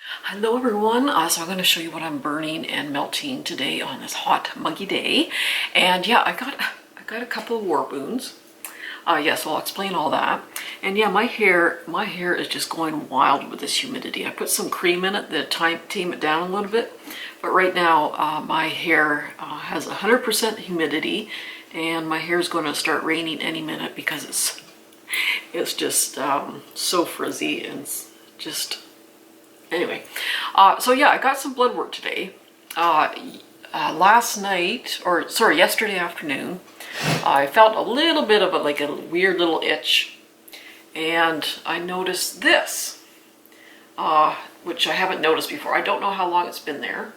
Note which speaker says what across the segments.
Speaker 1: Hello everyone, so I'm going to show you what I'm burning and melting today on this hot, muggy day. And yeah, I got a couple of war wounds. Yes, I'll explain all that. And yeah, my hair is just going wild with this humidity. I put some cream in it to tame it down a little bit. But right now, my hair has 100% humidity, and my hair is going to start raining any minute because it's just so frizzy and just. Anyway, so yeah, I got some blood work today. Yesterday afternoon, I felt a little bit of like a weird little itch, and I noticed this, which I haven't noticed before. I don't know how long it's been there.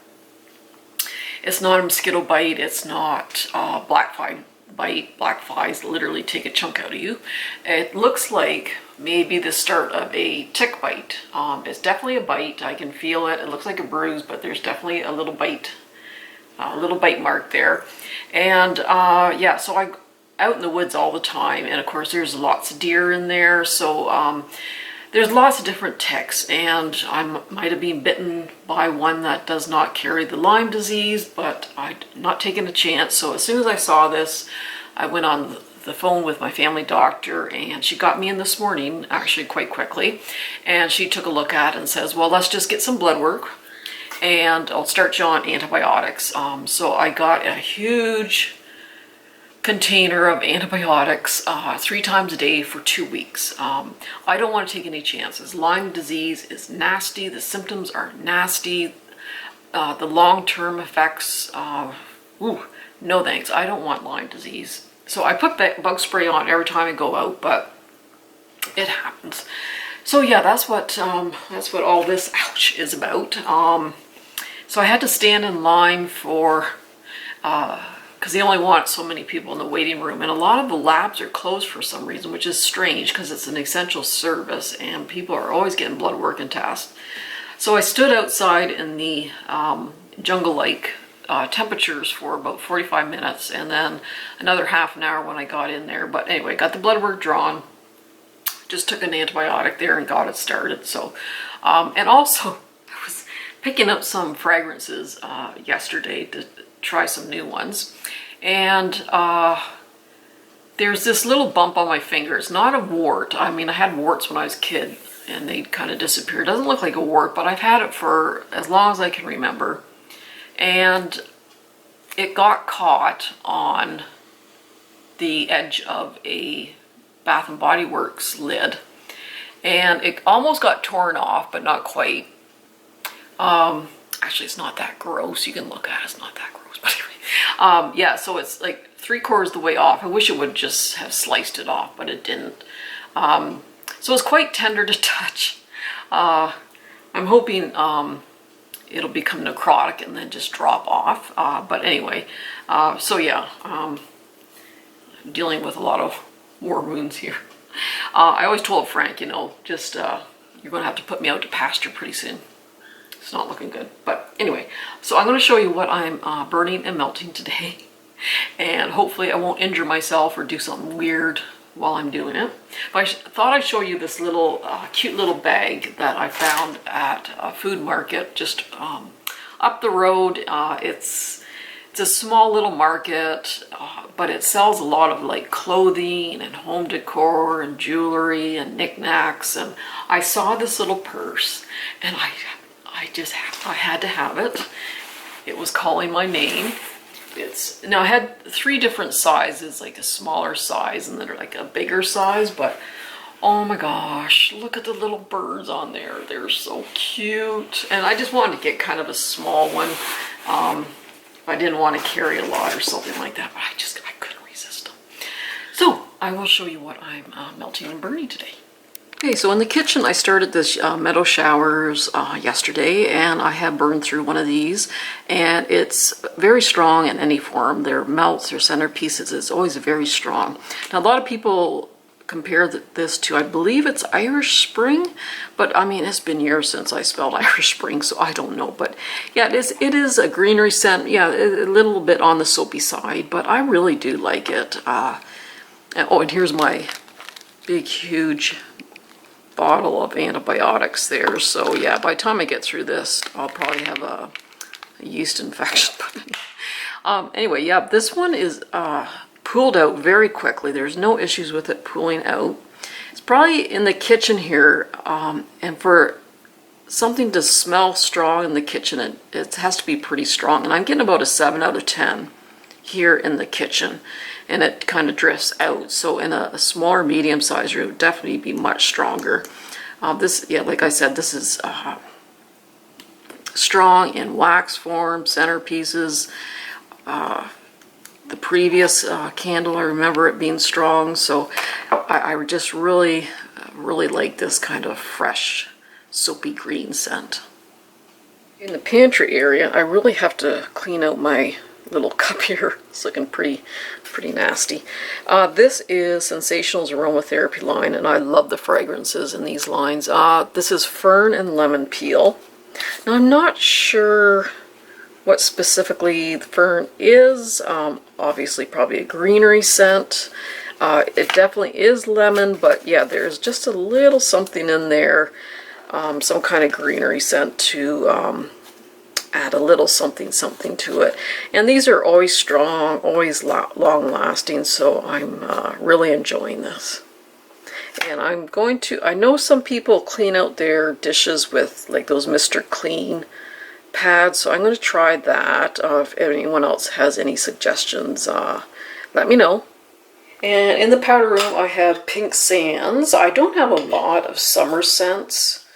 Speaker 1: It's not a mosquito bite. It's not black fly bite. Black flies literally take a chunk out of you. It looks like maybe the start of a tick bite. It's definitely a bite. I can feel it. It looks like a bruise, but there's definitely a little bite mark there. And yeah, so I out in the woods all the time, and of course there's lots of deer in there, so there's lots of different ticks, and I might have been bitten by one that does not carry the Lyme disease, but I'm not taking a chance. So as soon as I saw this, I went on the phone with my family doctor, and she got me in this morning, actually quite quickly, and she took a look at it and says, well, let's just get some blood work, and I'll start you on antibiotics. So I got a huge container of antibiotics 3 times a day for 2 weeks. I don't want to take any chances. Lyme disease is nasty. The symptoms are nasty. The long-term effects, no thanks. I don't want Lyme disease. So I put bug spray on every time I go out, but it happens. So yeah, that's what all this ouch is about. So I had to stand in line for because they only want so many people in the waiting room, and a lot of the labs are closed for some reason, which is strange because it's an essential service and people are always getting blood work and tests. So I stood outside in the jungle-like temperatures for about 45 minutes, and then another half an hour when I got in there. But anyway, got the blood work drawn, just took an antibiotic there and got it started. So, and also I was picking up some fragrances yesterday to try some new ones, and there's this little bump on my finger. It's not a wart. I mean, I had warts when I was a kid and they kind of disappeared. It doesn't look like a wart, but I've had it for as long as I can remember, and it got caught on the edge of a Bath and Body Works lid, and it almost got torn off, but not quite. Actually, it's not that gross. You can look at it. It's not that gross. But anyway, yeah, so it's like 3/4 the way off. I wish it would just have sliced it off, but it didn't. So it's quite tender to touch. I'm hoping it'll become necrotic and then just drop off. But anyway, so yeah, I'm dealing with a lot of war wounds here. I always told Frank, you know, just you're going to have to put me out to pasture pretty soon. It's not looking good. But anyway, so I'm going to show you what I'm burning and melting today. And hopefully I won't injure myself or do something weird while I'm doing it. But I thought I'd show you this little cute little bag that I found at a food market just up the road. It's a small little market, but it sells a lot of like clothing and home decor and jewelry and knickknacks. And I saw this little purse, and I had to have it. It was calling my name. Now I had 3 different sizes, like a smaller size and then like a bigger size, but oh my gosh, look at the little birds on there. They're so cute. And I just wanted to get kind of a small one. I didn't want to carry a lot or something like that, but I couldn't resist them. So I will show you what I'm melting and burning today. Okay, so in the kitchen I started this meadow showers yesterday, and I have burned through one of these, and it's very strong in any form. Their melts, their centerpieces is always very strong. Now a lot of people compare this to, I believe it's Irish Spring, but I mean, it's been years since I smelled Irish Spring, so I don't know. But yeah, it is a greenery scent, yeah, a little bit on the soapy side, but I really do like it. Oh, and here's my big, huge bottle of antibiotics there. So yeah, by the time I get through this, I'll probably have a yeast infection. Anyway, yeah, this one is pooled out very quickly. There's no issues with it pooling out. It's probably in the kitchen here, and for something to smell strong in the kitchen, it has to be pretty strong. And I'm getting about a 7 out of 10 here in the kitchen, and it kind of drifts out. So in a smaller, medium size room, it would definitely be much stronger. This, yeah, like I said, this is strong in wax form, centerpieces. The previous candle, I remember it being strong, so I just really like this kind of fresh, soapy green scent. In the pantry area, I really have to clean out my little cup here. It's looking pretty nasty. This is Sensational's aromatherapy line, and I love the fragrances in these lines. This is fern and lemon peel. Now I'm not sure what specifically the fern is. Obviously probably a greenery scent. It definitely is lemon, but yeah, there's just a little something in there, some kind of greenery scent to add a little something to it. And these are always strong, always long lasting, so I'm really enjoying this. And I'm going to, I know some people clean out their dishes with like those Mr. Clean pads, so I'm going to try that. If anyone else has any suggestions, let me know. And in the powder room I have Pink Sands. I don't have a lot of summer scents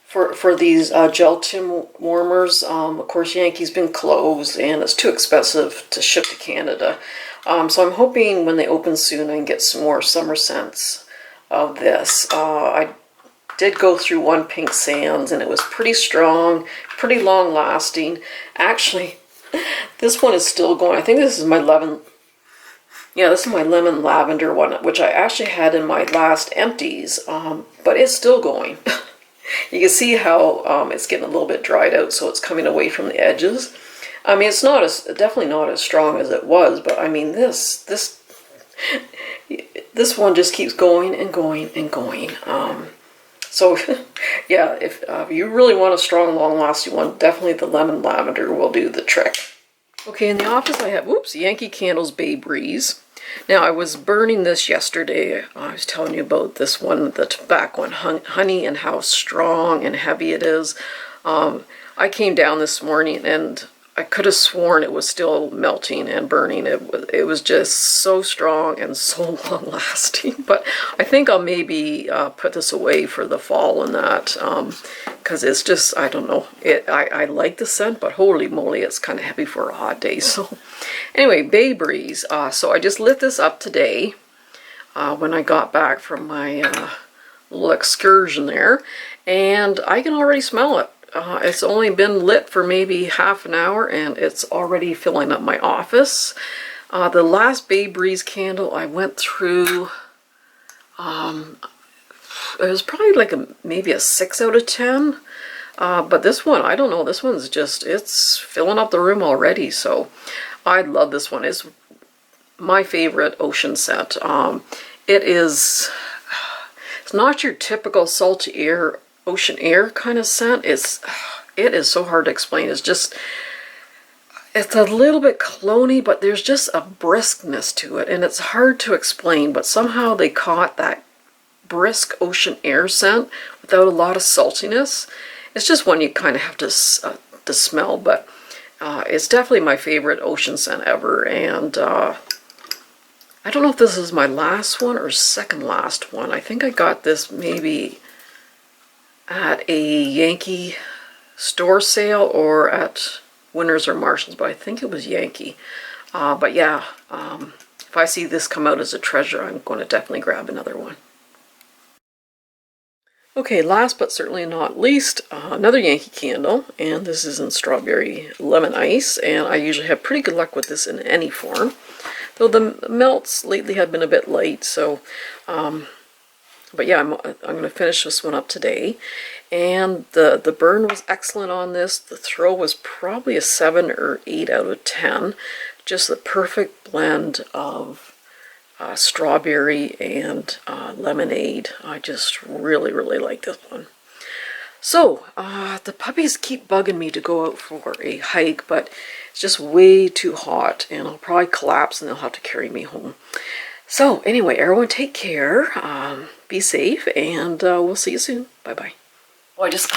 Speaker 1: for these gel tin warmers. Of course, Yankee's been closed and it's too expensive to ship to Canada. So I'm hoping when they open soon I can get some more summer scents of this. I did go through one Pink Sands and it was pretty strong, pretty long lasting. Actually, this one is still going. I think this is my lemon lavender one, which I actually had in my last empties, but it's still going. You can see how it's getting a little bit dried out, so it's coming away from the edges. I mean, it's definitely not as strong as it was, but I mean this one just keeps going and going and going. So yeah, if you really want a strong, long-lasting one, definitely the lemon lavender will do the trick. Okay, in the office I have, Yankee Candles Bay Breeze. Now, I was burning this yesterday. I was telling you about this one, the tobacco and honey, and how strong and heavy it is. I came down this morning and I could have sworn it was still melting and burning. It was just so strong and so long lasting. But I think I'll maybe put this away for the fall and that, because it's just, I don't know. I like the scent, but holy moly, it's kind of heavy for a hot day. So anyway, Bay Breeze. So I just lit this up today when I got back from my little excursion there, and I can already smell it. It's only been lit for maybe half an hour and it's already filling up my office. The last Bay Breeze candle I went through, it was probably like maybe a 6 out of 10. But this one, I don't know, this one's just, it's filling up the room already. So I love this one. It's my favorite ocean scent. It's not your typical salty air, ocean air kind of scent. It is so hard to explain. It's a little bit cologne-y, but there's just a briskness to it, and it's hard to explain, but somehow they caught that brisk ocean air scent without a lot of saltiness. It's just one you kind of have to smell, but it's definitely my favorite ocean scent ever. And I don't know if this is my last one or second last one. I think I got this maybe at a Yankee store sale or at Winners or Marshalls, but I think it was Yankee. But yeah, if I see this come out as a treasure, I'm going to definitely grab another one. Okay, last but certainly not least, another Yankee candle, and this is in Strawberry Lemon Ice, and I usually have pretty good luck with this in any form, though the melts lately have been a bit light, so but yeah, I'm going to finish this one up today. And the burn was excellent on this. The throw was probably a 7 or 8 out of 10. Just the perfect blend of strawberry and lemonade. I just really, really like this one. So, the puppies keep bugging me to go out for a hike, but it's just way too hot, and I'll probably collapse and they'll have to carry me home. So, anyway, everyone take care, be safe, and we'll see you soon. Bye-bye. Oh, I just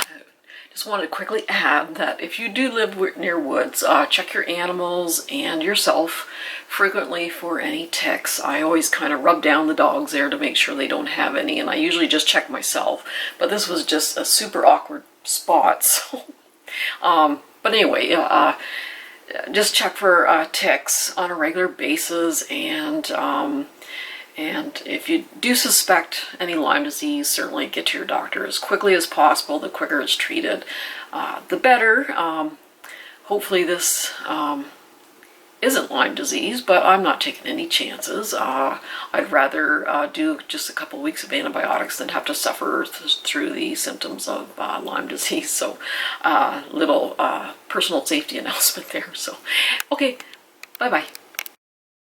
Speaker 1: wanted to quickly add that if you do live near woods, check your animals and yourself frequently for any ticks. I always kind of rub down the dogs there to make sure they don't have any, and I usually just check myself. But this was just a super awkward spot, so. But anyway, just check for ticks on a regular basis, and if you do suspect any Lyme disease, certainly get to your doctor as quickly as possible. The quicker it's treated, the better. Hopefully this isn't Lyme disease, but I'm not taking any chances. I'd rather do just a couple weeks of antibiotics than have to suffer through the symptoms of Lyme disease. So little personal safety announcement there. So, okay, bye-bye.